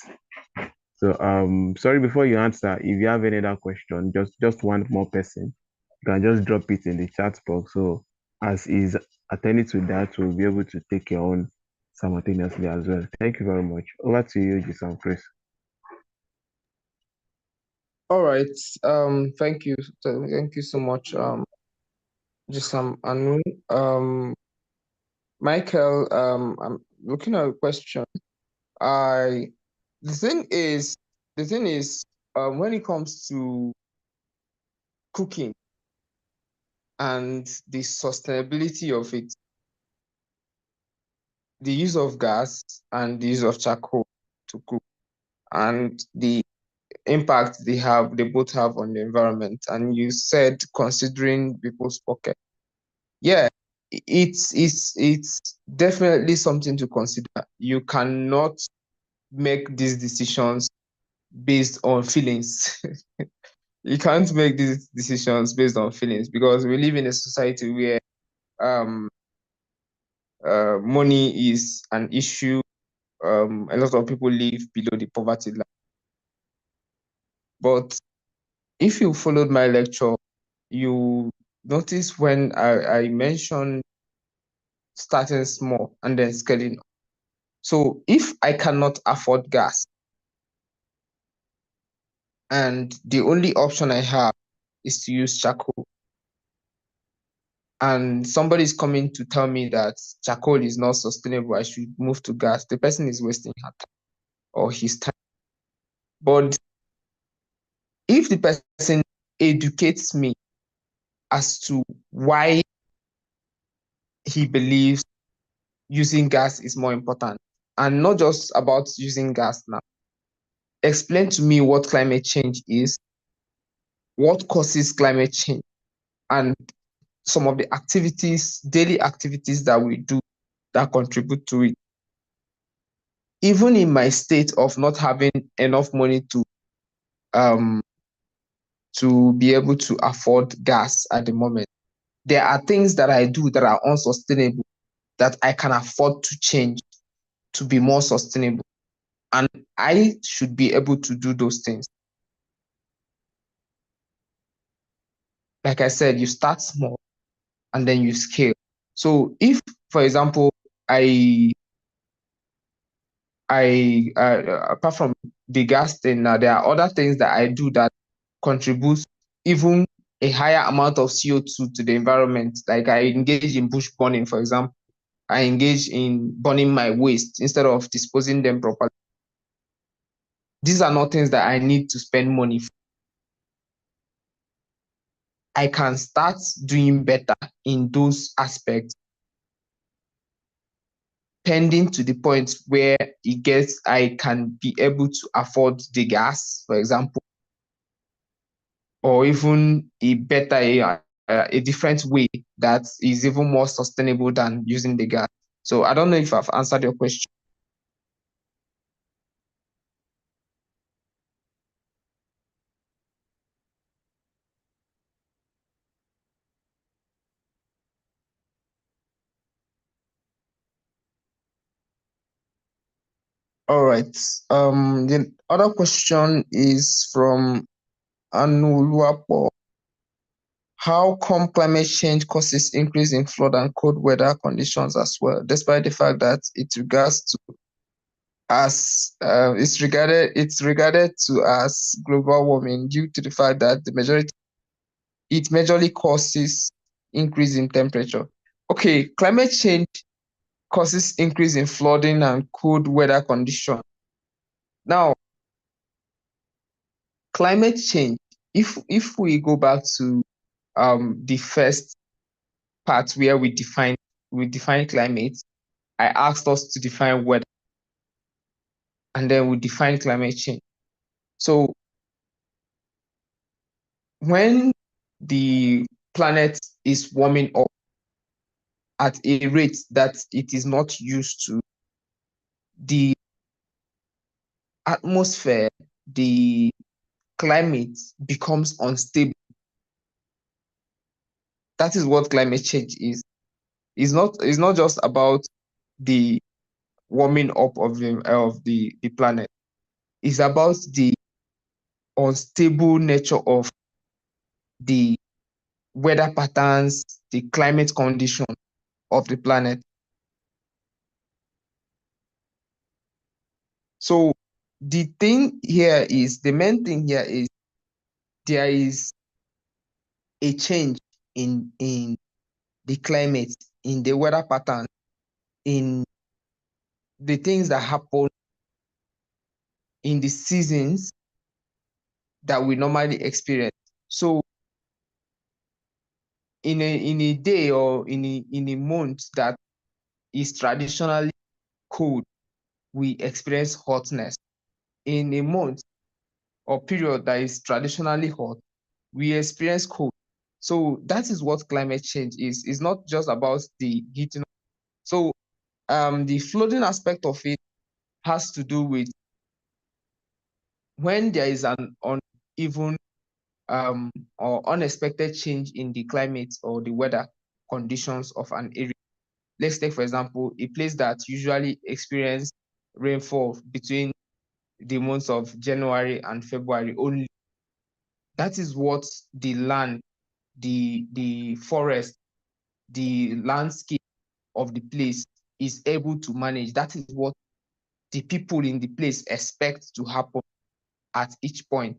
So, sorry, before you answer, if you have any other question, just one more person, you can just drop it in the chat box. So, as is attending to that, we'll be able to take your own simultaneously as well. Thank you very much. Over to you, Jason Chris. All right. Thank you. Thank you so much. Jisam Anu. Michael, I'm looking at a question. I the thing is the thing is when it comes to cooking and the sustainability of it, the use of gas and the use of charcoal to cook and the impact they both have on the environment. And you said considering people's pocket. Yeah, it's definitely something to consider. You cannot make these decisions based on feelings. You can't make these decisions based on feelings because we live in a society where um, money is an issue. A lot of people live below the poverty line. But if you followed my lecture, you notice when I mentioned starting small and then scaling up. So if I cannot afford gas and the only option I have is to use charcoal, and somebody is coming to tell me that charcoal is not sustainable, I should move to gas, the person is wasting her time or his time. But if the person educates me as to why he believes using gas is more important, and not just about using gas now, explain to me what climate change is, what causes climate change, and some of the activities, daily activities that we do that contribute to it. Even in my state of not having enough money um, to be able to afford gas at the moment, there are things that I do that are unsustainable that I can afford to change to be more sustainable. And I should be able to do those things. Like I said, you start small and then you scale. So if, for example, I apart from the gas thing, now there are other things that I do that contribute even a higher amount of CO2 to the environment. Like I engage in bush burning, for example. I engage in burning my waste instead of disposing them properly. These are not things that I need to spend money for. I can start doing better in those aspects, pending to the point where it gets, I can be able to afford the gas, for example, or even a different way that is even more sustainable than using the gas. So I don't know if I've answered your question. All right. The other question is from Anuluapo. How come climate change causes increase in flood and cold weather conditions as well, despite the fact that it regards to it's regarded to as global warming due to the fact that it majorly causes increase in temperature. Okay, climate change causes increase in flooding and cold weather conditions. Now, climate change, if we go back to the first part where we define climate, I asked us to define weather, and then we define climate change. So when the planet is warming up at a rate that it is not used to, the atmosphere, the climate becomes unstable. That is what climate change is. It's not just about the warming up of the planet. It's about the unstable nature of the weather patterns, the climate condition of the planet. So the main thing here is there is a change in the climate, in the weather pattern, in the things that happen in the seasons that we normally experience. So in a day or in a month that is traditionally cold, we experience hotness. In a month or period that is traditionally hot, we experience cold. So that is what climate change is. It's not just about the heating. So the flooding aspect of it has to do with when there is an uneven or unexpected change in the climate or the weather conditions of an area. Let's take, for example, a place that usually experiences rainfall between the months of January and February only. That is what the land, the forest, the landscape of the place is able to manage. That is what the people in the place expect to happen at each point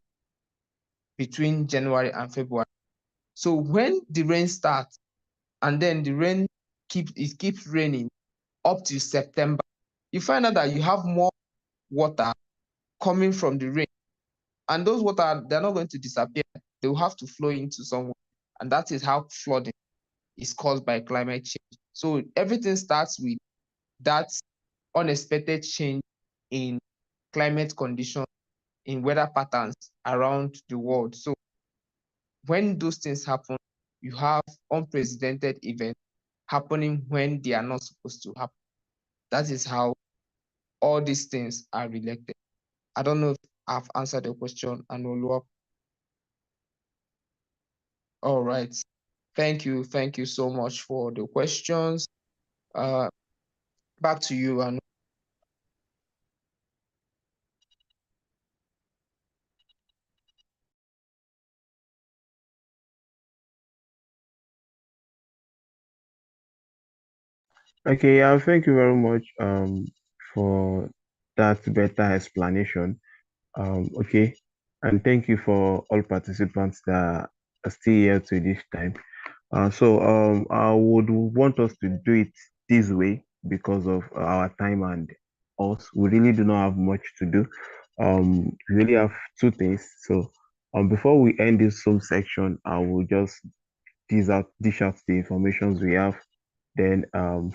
between January and February. So when the rain starts and then the rain keeps raining up to September, you find out that you have more water coming from the rain. And those water, they're not going to disappear. They will have to flow into somewhere. And that is how flooding is caused by climate change. So everything starts with that unexpected change in climate conditions, in weather patterns around the world. So when those things happen, you have unprecedented events happening when they are not supposed to happen. That is how all these things are related. I don't know if I've answered the question, Anolu. All right. Thank you. Thank you so much for the questions. Uh, back to you, Anu. Okay, yeah, thank you very much for that better explanation. Okay, and thank you for all participants that are still here to this time. So I would want us to do it this way because of our time and us. We really do not have much to do. We really have two things. So before we end this Zoom section, I will just dish out the informations we have. Then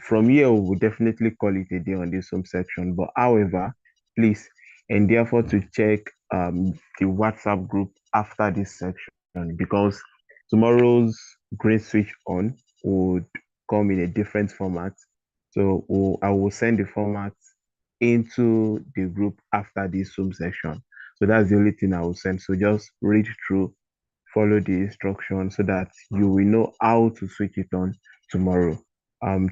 from here, we will definitely call it a day on this home section. But however, please endeavor to check the WhatsApp group after this section because tomorrow's green switch on would come in a different format. So I will send the format into the group after this Zoom section. So that's the only thing I will send. So just read through, follow the instructions so that you will know how to switch it on tomorrow.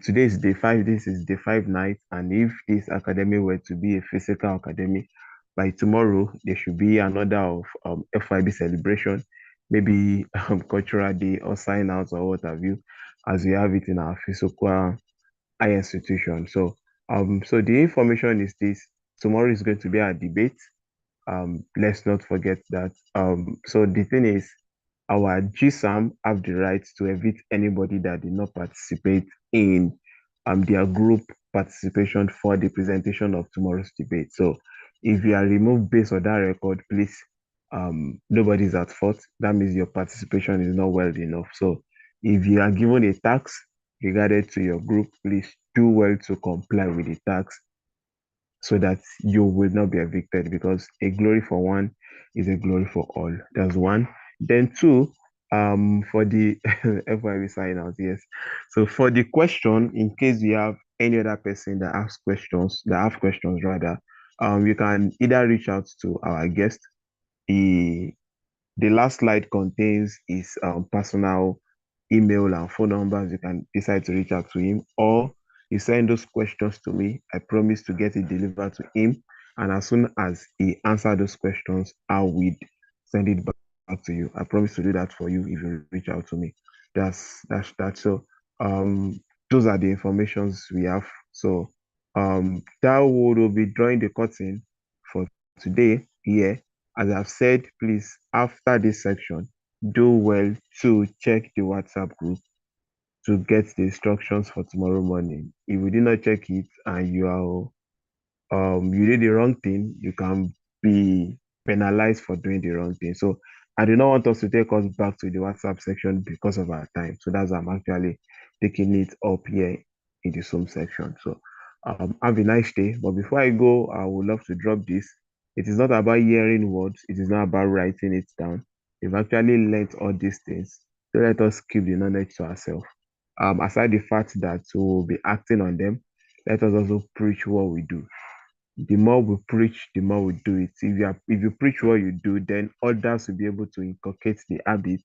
Today is day 5, this is day 5 night, and if this academy were to be a physical academy, by tomorrow there should be another of FYB celebration, maybe cultural day or sign out or what have you, as we have it in our physical high institution. So the information is this: tomorrow is going to be our debate. Let's not forget that. So the thing is, our GSAM have the right to evict anybody that did not participate in their group participation for the presentation of tomorrow's debate. So if you are removed based on that record, please, nobody's at fault. That means your participation is not well enough. So if you are given a task regarded to your group, please do well to comply with the task so that you will not be evicted because a glory for one is a glory for all. That's one. Then two, for the FYV sign out, yes. So for the question, in case you have any other person that asks questions, that have questions rather, you can either reach out to our guest. The the last slide contains his personal email and phone numbers. You can decide to reach out to him, or you send those questions to me. I promise to get it delivered to him. And as soon as he answers those questions, I will send it back to you. I promise to do that for you if you reach out to me. That's that. So um those are the informations we have. So that will be drawing the curtain for today here. As I've said, please, after this section, do well to check the WhatsApp group to get the instructions for tomorrow morning. If you did not check it and you did the wrong thing, you can be penalized for doing the wrong thing. So I do not want us to take us back to the WhatsApp section because of our time. So that's why I'm actually taking it up here in the Zoom section. So have a nice day. But before I go, I would love to drop this. It is not about hearing words, it is not about writing it down. We've actually learned all these things. So let us keep the knowledge to ourselves. Aside the fact that we will be acting on them, let us also preach what we do. The more we preach, the more we do it. If you preach what you do, then others will be able to inculcate the habit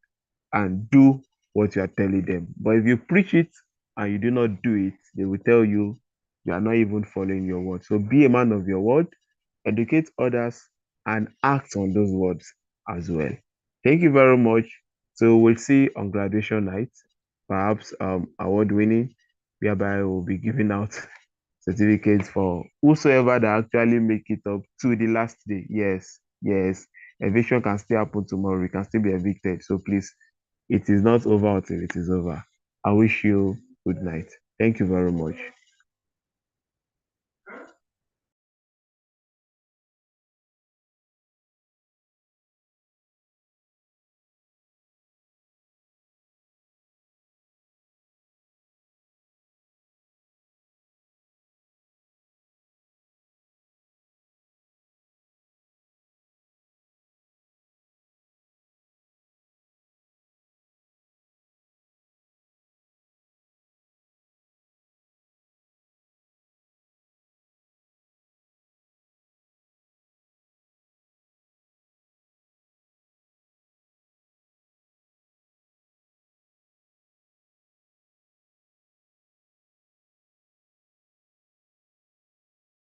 and do what you are telling them. But if you preach it and you do not do it, they will tell you you are not even following your word. So be a man of your word, educate others, and act on those words as well. Thank you very much. So we'll see on graduation night, perhaps award winning, whereby we'll be giving out certificates for whosoever that actually make it up to the last day. Yes, yes. Eviction can still happen tomorrow. We can still be evicted. So please, it is not over until it is over. I wish you good night. Thank you very much.